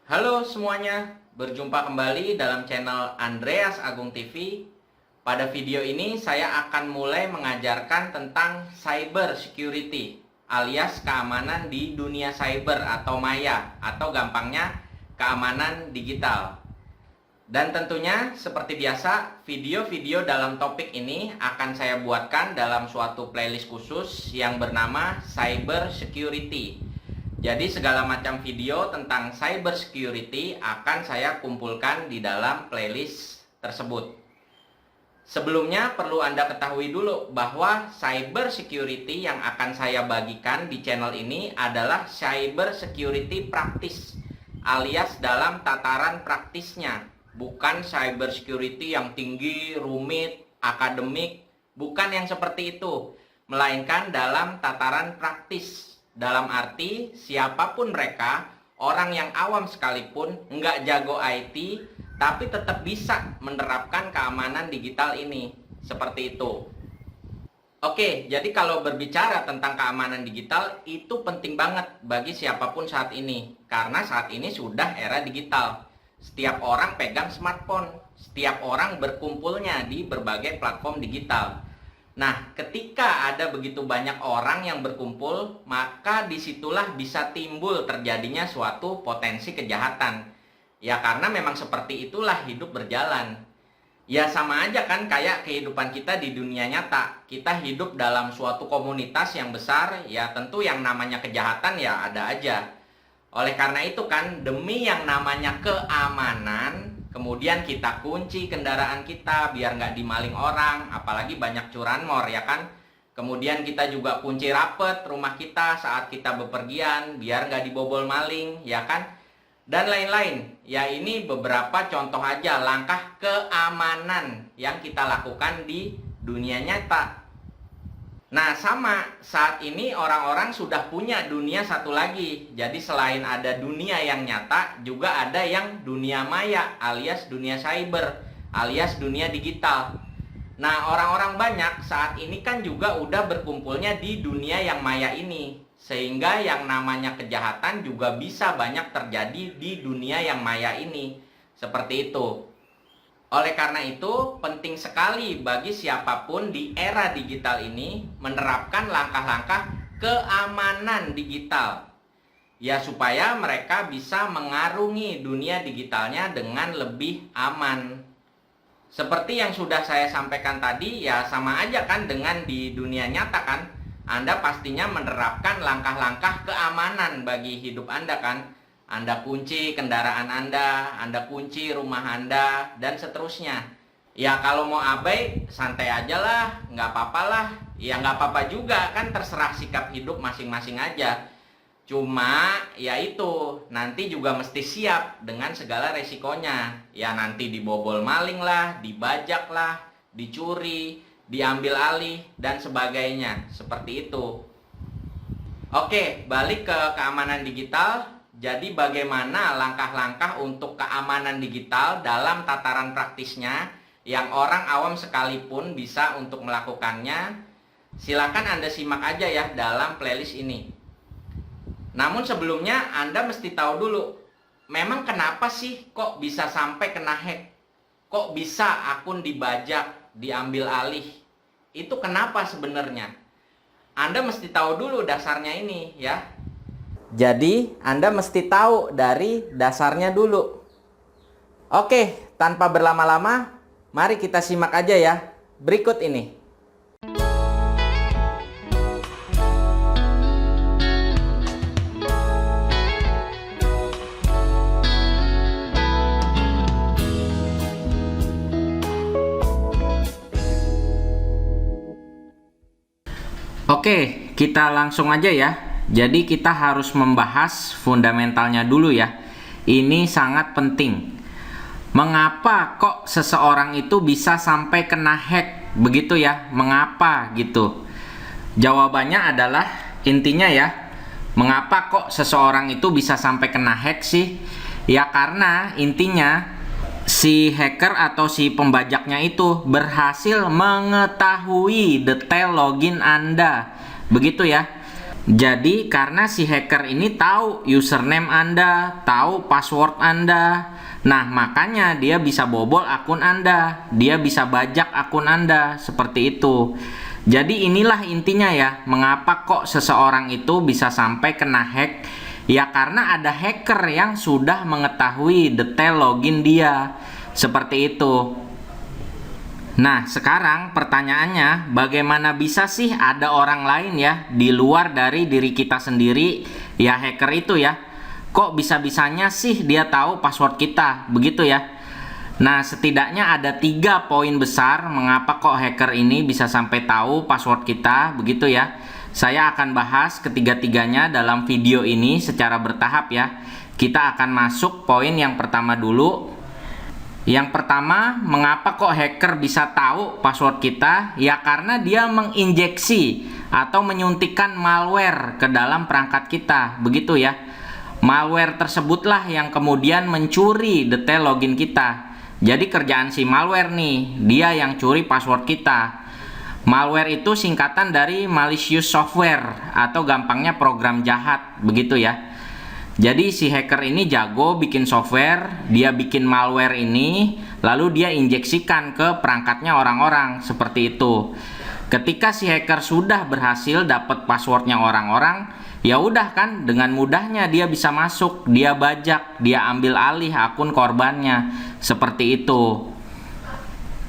Halo semuanya, berjumpa kembali dalam channel Andreas Agung TV. Pada video ini saya akan mulai mengajarkan tentang cyber security alias keamanan di dunia cyber atau maya atau gampangnya keamanan digital. Dan tentunya seperti biasa, video-video dalam topik ini akan saya buatkan dalam suatu playlist khusus yang bernama Cyber Security. Jadi segala macam video tentang cyber security akan saya kumpulkan di dalam playlist tersebut. Sebelumnya perlu Anda ketahui dulu bahwa cyber security yang akan saya bagikan di channel ini adalah cyber security praktis alias dalam tataran praktisnya. Bukan cyber security yang tinggi, rumit, akademik, bukan yang seperti itu, melainkan dalam tataran praktis. Dalam arti siapapun mereka, orang yang awam sekalipun, nggak jago IT, tapi tetap bisa menerapkan keamanan digital ini. Seperti itu. Oke, jadi kalau berbicara tentang keamanan digital, itu penting banget bagi siapapun saat ini. Karena saat ini sudah era digital. Setiap orang pegang smartphone, setiap orang berkumpulnya di berbagai platform digital. Nah, ketika ada begitu banyak orang yang berkumpul, maka disitulah bisa timbul terjadinya suatu potensi kejahatan. Ya karena memang seperti itulah hidup berjalan. Ya sama aja kan kayak kehidupan kita di dunia nyata. Kita hidup dalam suatu komunitas yang besar, ya tentu yang namanya kejahatan ya ada aja. Oleh karena itu kan, demi yang namanya keamanan, kemudian kita kunci kendaraan kita biar nggak dimaling orang, apalagi banyak curanmor ya kan. Kemudian kita juga kunci rapet rumah kita saat kita bepergian biar nggak dibobol maling ya kan. Dan lain-lain. Ya ini beberapa contoh aja langkah keamanan yang kita lakukan di dunia nyata. Nah sama, saat ini orang-orang sudah punya dunia satu lagi. Jadi selain ada dunia yang nyata, juga ada yang dunia maya alias dunia cyber alias dunia digital. Nah orang-orang banyak saat ini kan juga udah berkumpulnya di dunia yang maya ini. Sehingga yang namanya kejahatan juga bisa banyak terjadi di dunia yang maya ini. Seperti itu. Oleh karena itu, penting sekali bagi siapapun di era digital ini menerapkan langkah-langkah keamanan digital. Ya, supaya mereka bisa mengarungi dunia digitalnya dengan lebih aman. Seperti yang sudah saya sampaikan tadi, ya sama aja kan dengan di dunia nyata kan. Anda pastinya menerapkan langkah-langkah keamanan bagi hidup Anda kan. Anda kunci kendaraan Anda kunci rumah Anda, dan seterusnya. Ya kalau mau abai, santai aja lah, nggak apa-apa lah. Ya nggak apa-apa juga, kan terserah sikap hidup masing-masing aja. Cuma, ya itu, nanti juga mesti siap dengan segala resikonya. Ya nanti dibobol maling lah, dibajak lah, dicuri, diambil alih, dan sebagainya. Seperti itu. Oke, balik ke keamanan digital. Jadi bagaimana langkah-langkah untuk keamanan digital dalam tataran praktisnya yang orang awam sekalipun bisa untuk melakukannya? Silakan Anda simak aja ya dalam playlist ini. Namun sebelumnya Anda mesti tahu dulu, memang kenapa sih kok bisa sampai kena hack? Kok bisa akun dibajak, diambil alih? Itu kenapa sebenarnya? Anda mesti tahu dulu dasarnya ini ya. Jadi, Anda mesti tahu dari dasarnya dulu. Oke, tanpa berlama-lama, mari kita simak aja ya. Berikut ini. Oke, kita langsung aja ya. Jadi kita harus membahas fundamentalnya dulu ya. Ini sangat penting. Mengapa kok seseorang itu bisa sampai kena hack? Begitu ya, mengapa gitu? Jawabannya adalah intinya ya, mengapa kok seseorang itu bisa sampai kena hack sih? Ya karena intinya si hacker atau si pembajaknya itu berhasil mengetahui detail login Anda. Begitu ya. Jadi karena si hacker ini tahu username Anda, tahu password Anda, nah makanya dia bisa bobol akun Anda, dia bisa bajak akun Anda, seperti itu. Jadi inilah intinya ya, mengapa kok seseorang itu bisa sampai kena hack. Ya karena ada hacker yang sudah mengetahui detail login dia, seperti itu. Nah, sekarang pertanyaannya, bagaimana bisa sih ada orang lain ya di luar dari diri kita sendiri, ya hacker itu ya? Kok bisa-bisanya sih dia tahu password kita, begitu ya? Nah, setidaknya ada 3 poin besar mengapa kok hacker ini bisa sampai tahu password kita, begitu ya? Saya akan bahas ketiga-tiganya dalam video ini secara bertahap ya. Kita akan masuk poin yang pertama dulu. Yang pertama, mengapa kok hacker bisa tahu password kita? Ya karena dia menginjeksi atau menyuntikkan malware ke dalam perangkat kita, begitu ya. Malware tersebutlah yang kemudian mencuri detail login kita. Jadi kerjaan si malware nih, dia yang curi password kita. Malware itu singkatan dari malicious software atau gampangnya program jahat, begitu ya. Jadi si hacker ini jago bikin software, dia bikin malware ini, lalu dia injeksikan ke perangkatnya orang-orang, seperti itu. Ketika si hacker sudah berhasil dapat passwordnya orang-orang, ya udah kan, dengan mudahnya dia bisa masuk, dia bajak, dia ambil alih akun korbannya, seperti itu.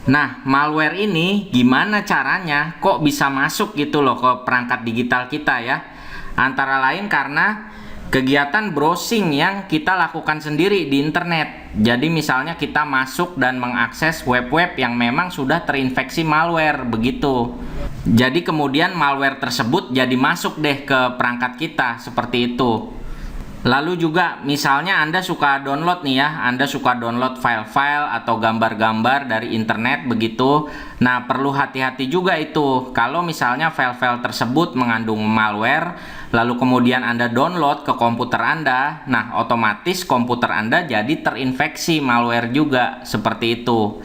Nah, malware ini gimana caranya kok bisa masuk gitu loh ke perangkat digital kita ya? Antara lain karena kegiatan browsing yang kita lakukan sendiri di internet. Jadi misalnya kita masuk dan mengakses web-web yang memang sudah terinfeksi malware, begitu. Jadi kemudian malware tersebut jadi masuk deh ke perangkat kita, seperti itu. Lalu juga misalnya Anda suka download nih ya, Anda suka download file-file atau gambar-gambar dari internet, begitu. Nah, perlu hati-hati juga itu. Kalau misalnya file-file tersebut mengandung malware, lalu kemudian Anda download ke komputer Anda, nah otomatis komputer Anda jadi terinfeksi malware juga, seperti itu.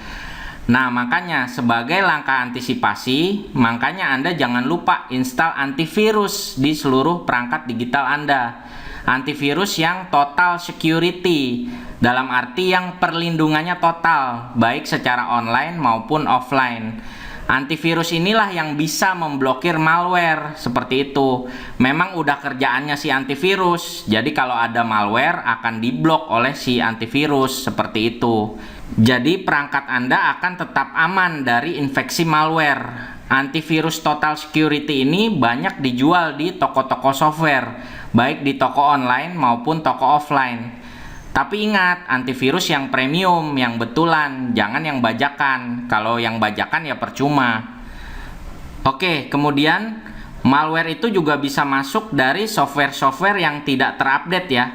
Nah, makanya sebagai langkah antisipasi, makanya Anda jangan lupa install antivirus di seluruh perangkat digital Anda. Antivirus yang total security, dalam arti yang perlindungannya total, baik secara online maupun offline. Antivirus inilah yang bisa memblokir malware, seperti itu. Memang udah kerjaannya si antivirus, jadi kalau ada malware akan diblok oleh si antivirus, seperti itu. Jadi perangkat Anda akan tetap aman dari infeksi malware. Antivirus total security ini banyak dijual di toko-toko software, baik di toko online maupun toko offline. Tapi ingat, antivirus yang premium, yang betulan, jangan yang bajakan. Kalau yang bajakan ya percuma. Oke, kemudian malware itu juga bisa masuk dari software-software yang tidak terupdate ya.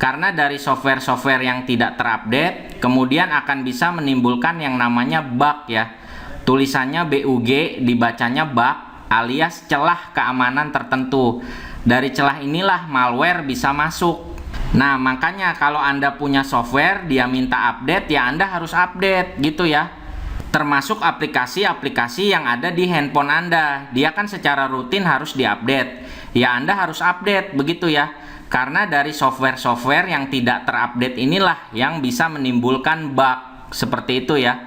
Karena dari software-software yang tidak terupdate, kemudian akan bisa menimbulkan yang namanya bug ya. Tulisannya BUG, dibacanya bug, alias celah keamanan tertentu. Dari celah inilah malware bisa masuk. Nah, makanya kalau Anda punya software, dia minta update, ya Anda harus update, gitu ya. Termasuk aplikasi-aplikasi yang ada di handphone Anda. Dia kan secara rutin harus diupdate. Ya Anda harus update, begitu ya. Karena dari software-software yang tidak terupdate inilah yang bisa menimbulkan bug, seperti itu ya.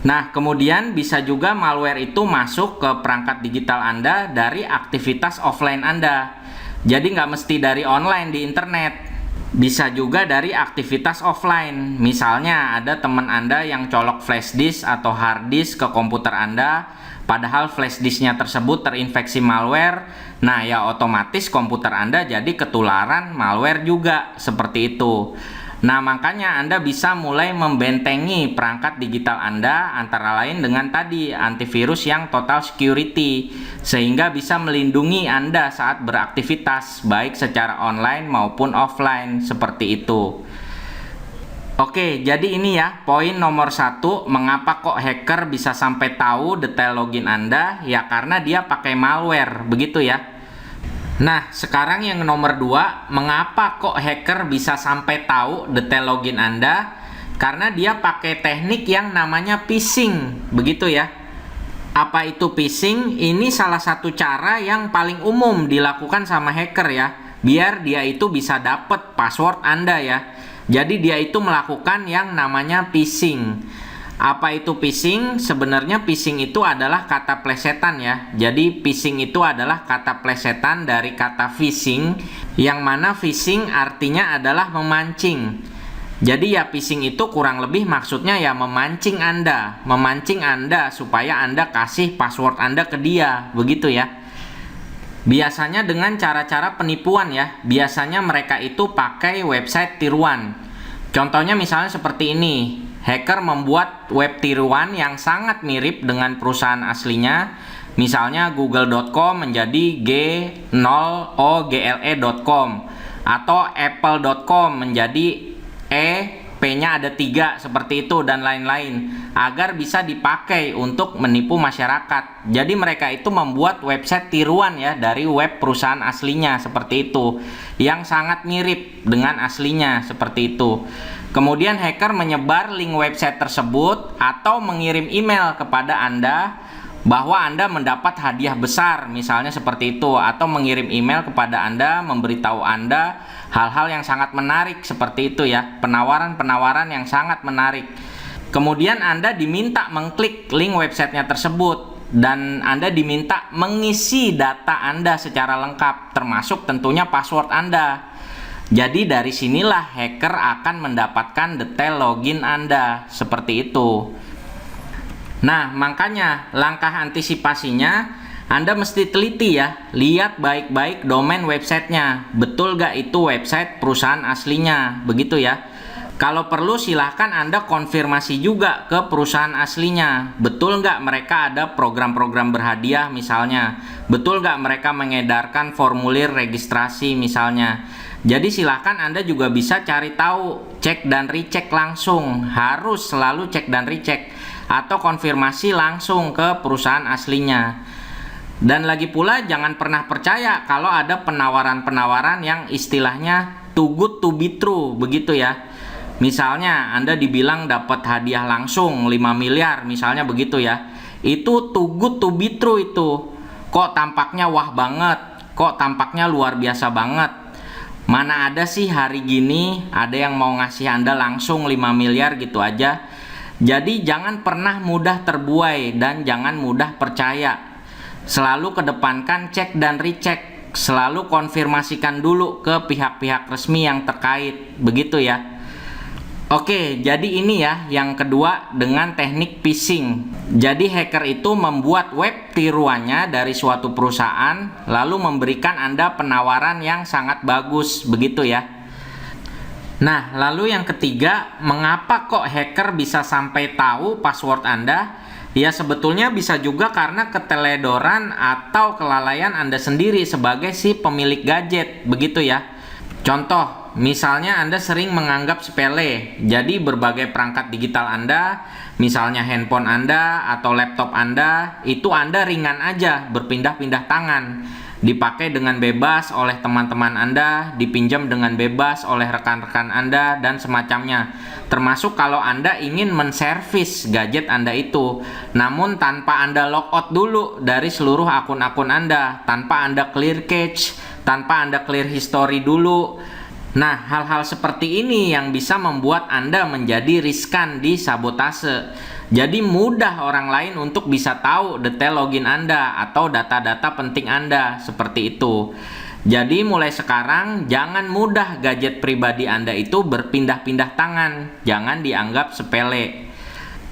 Nah, kemudian bisa juga malware itu masuk ke perangkat digital Anda dari aktivitas offline Anda. Jadi nggak mesti dari online di internet. Bisa juga dari aktivitas offline. Misalnya ada teman Anda yang colok flash disk atau hard disk ke komputer Anda, padahal flash disknya tersebut terinfeksi malware. Nah, ya otomatis komputer Anda jadi ketularan malware juga, seperti itu. Nah, makanya Anda bisa mulai membentengi perangkat digital Anda antara lain dengan tadi antivirus yang total security, sehingga bisa melindungi Anda saat beraktivitas baik secara online maupun offline, seperti itu. Oke, jadi ini ya poin nomor 1, mengapa kok hacker bisa sampai tahu detail login Anda, ya karena dia pakai malware, begitu ya. Nah, sekarang yang nomor 2, mengapa kok hacker bisa sampai tahu detail login Anda? Karena dia pakai teknik yang namanya phishing, begitu ya. Apa itu phishing? Ini salah satu cara yang paling umum dilakukan sama hacker ya, biar dia itu bisa dapat password Anda ya. Jadi dia itu melakukan yang namanya phishing. Apa itu phishing? Sebenarnya phishing itu adalah kata plesetan ya. Jadi phishing itu adalah kata plesetan dari kata phishing, yang mana phishing artinya adalah memancing. Jadi ya phishing itu kurang lebih maksudnya ya memancing Anda supaya Anda kasih password Anda ke dia, begitu ya. Biasanya dengan cara-cara penipuan ya. Biasanya mereka itu pakai website tiruan. Contohnya misalnya seperti ini. Hacker membuat web tiruan yang sangat mirip dengan perusahaan aslinya. Misalnya google.com menjadi g0ogle.com atau apple.com menjadi P-nya ada 3 seperti itu dan lain-lain, agar bisa dipakai untuk menipu masyarakat. Jadi mereka itu membuat website tiruan ya dari web perusahaan aslinya seperti itu, yang sangat mirip dengan aslinya seperti itu. Kemudian hacker menyebar link website tersebut atau mengirim email kepada Anda bahwa Anda mendapat hadiah besar, misalnya seperti itu, atau mengirim email kepada Anda memberitahu Anda hal-hal yang sangat menarik seperti itu ya, penawaran-penawaran yang sangat menarik. Kemudian Anda diminta mengklik link websitenya tersebut dan Anda diminta mengisi data Anda secara lengkap, termasuk tentunya password Anda. Jadi dari sinilah hacker akan mendapatkan detail login Anda seperti itu. Nah, makanya langkah antisipasinya Anda mesti teliti ya, lihat baik-baik domain websitenya, betul gak itu website perusahaan aslinya, begitu ya. Kalau perlu silahkan Anda konfirmasi juga ke perusahaan aslinya, betul gak mereka ada program-program berhadiah misalnya, betul gak mereka mengedarkan formulir registrasi misalnya. Jadi silahkan Anda juga bisa cari tahu, cek dan recheck langsung, harus selalu cek dan recheck atau konfirmasi langsung ke perusahaan aslinya. Dan lagi pula jangan pernah percaya kalau ada penawaran-penawaran yang istilahnya too good to be true, begitu ya. Misalnya Anda dibilang dapat hadiah langsung 5 miliar misalnya begitu ya. Itu too good to be true itu. Kok tampaknya wah banget, kok tampaknya luar biasa banget. Mana ada sih hari gini ada yang mau ngasih Anda langsung 5 miliar gitu aja. Jadi jangan pernah mudah terbuai dan jangan mudah percaya. Selalu kedepankan cek dan recheck, selalu konfirmasikan dulu ke pihak-pihak resmi yang terkait, begitu ya. Oke, jadi ini ya yang kedua dengan teknik phishing. Jadi hacker itu membuat web tiruannya dari suatu perusahaan lalu memberikan Anda penawaran yang sangat bagus, begitu ya. Nah, lalu yang ketiga, mengapa kok hacker bisa sampai tahu password Anda? Ya sebetulnya bisa juga karena keteledoran atau kelalaian Anda sendiri sebagai si pemilik gadget, begitu ya. Contoh, misalnya Anda sering menganggap sepele, jadi berbagai perangkat digital Anda, misalnya handphone Anda atau laptop Anda, itu Anda ringan aja berpindah-pindah tangan. Dipakai dengan bebas oleh teman-teman Anda, dipinjam dengan bebas oleh rekan-rekan Anda, dan semacamnya. Termasuk kalau Anda ingin menservis gadget Anda itu, namun tanpa Anda logout dulu dari seluruh akun-akun Anda, tanpa Anda clear cache, tanpa Anda clear history dulu. Nah, hal-hal seperti ini yang bisa membuat Anda menjadi riskan di sabotase. Jadi mudah orang lain untuk bisa tahu detail login Anda atau data-data penting Anda, seperti itu. Jadi mulai sekarang jangan mudah gadget pribadi Anda itu berpindah-pindah tangan, jangan dianggap sepele.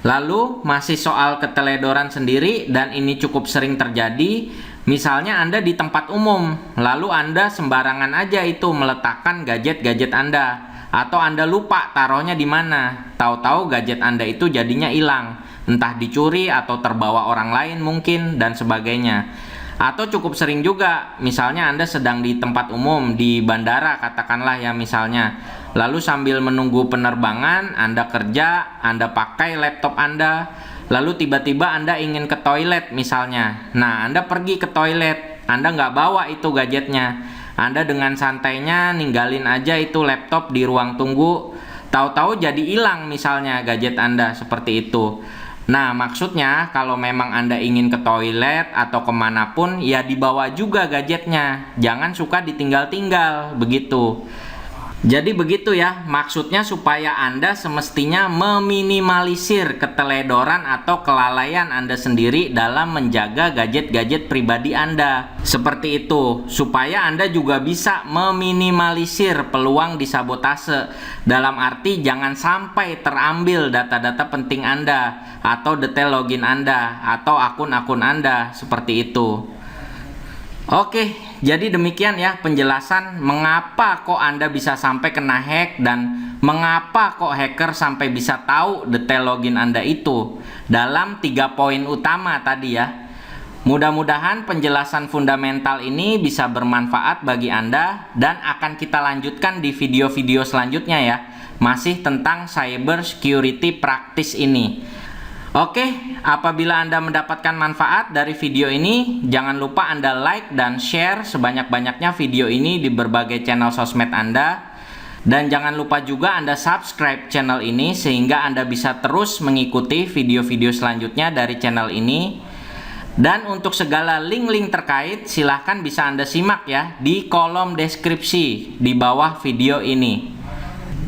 Lalu masih soal keteledoran sendiri, dan ini cukup sering terjadi. Misalnya Anda di tempat umum, lalu Anda sembarangan aja itu meletakkan gadget-gadget Anda, atau Anda lupa taruhnya di mana. Tahu-tahu gadget Anda itu jadinya hilang, entah dicuri atau terbawa orang lain mungkin, dan sebagainya. Atau cukup sering juga, misalnya Anda sedang di tempat umum, di bandara katakanlah ya misalnya, lalu sambil menunggu penerbangan, Anda kerja, Anda pakai laptop Anda, lalu tiba-tiba Anda ingin ke toilet misalnya. Nah, Anda pergi ke toilet, Anda nggak bawa itu gadgetnya. Anda dengan santainya ninggalin aja itu laptop di ruang tunggu, tahu-tahu jadi hilang misalnya gadget Anda, seperti itu. Nah, maksudnya kalau memang Anda ingin ke toilet atau kemanapun, ya dibawa juga gadgetnya. Jangan suka ditinggal-tinggal, begitu. Jadi begitu ya, maksudnya supaya Anda semestinya meminimalisir keteledoran atau kelalaian Anda sendiri dalam menjaga gadget-gadget pribadi Anda. Seperti itu, supaya Anda juga bisa meminimalisir peluang disabotase. Dalam arti jangan sampai terambil data-data penting Anda, atau detail login Anda, atau akun-akun Anda, seperti itu. Oke, jadi demikian ya penjelasan mengapa kok Anda bisa sampai kena hack dan mengapa kok hacker sampai bisa tahu detail login Anda itu dalam 3 poin utama tadi ya. Mudah-mudahan penjelasan fundamental ini bisa bermanfaat bagi Anda dan akan kita lanjutkan di video-video selanjutnya ya. Masih tentang cyber security practice ini. Oke, apabila Anda mendapatkan manfaat dari video ini, jangan lupa Anda like dan share sebanyak-banyaknya video ini di berbagai channel sosmed Anda. Dan jangan lupa juga Anda subscribe channel ini sehingga Anda bisa terus mengikuti video-video selanjutnya dari channel ini. Dan untuk segala link-link terkait, silahkan bisa Anda simak ya di kolom deskripsi di bawah video ini.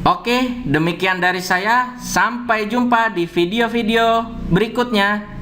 Oke, demikian dari saya. Sampai jumpa di video-video berikutnya.